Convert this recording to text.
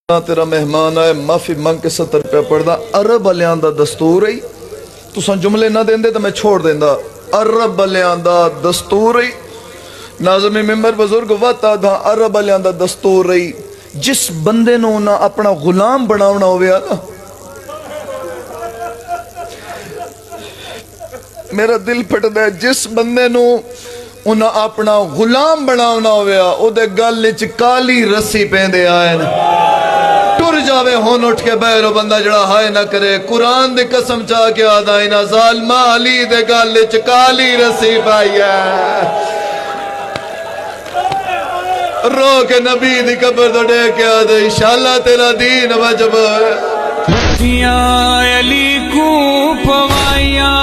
तेरा मेहमान आए माफी मंग के 70 रुपया पढ़दा। अरब वालियां दा दस्तूर है, तुसां जुमले ना देंदे तो मैं छोड़ देंदा। अरब वालियां दा दस्तूर है, नाज़िम मिंबर बुजुर्ग वता दा अरब वालियां दा दस्तूर है। जिस बंदे नूं ना अपना गुलाम बनावना होवे ना, मेरा दिल फटदा है। जिस बंदे नूं उन्हें अपना गुलाम बनावना होवे ओदे गल विच काली रस्सी पेंदे आए न, टुर जावे हुन उठ के बहरो बंदा जड़ा हाय ना करे। कुरान दी कसम चा के आदा इना जालिमा अली दे गल विच काली रस्सी पाई है। रो के नबी दी कब्र तो देख के आदा इंशाअल्लाह तेरा दीन वजब है। अली को पवाया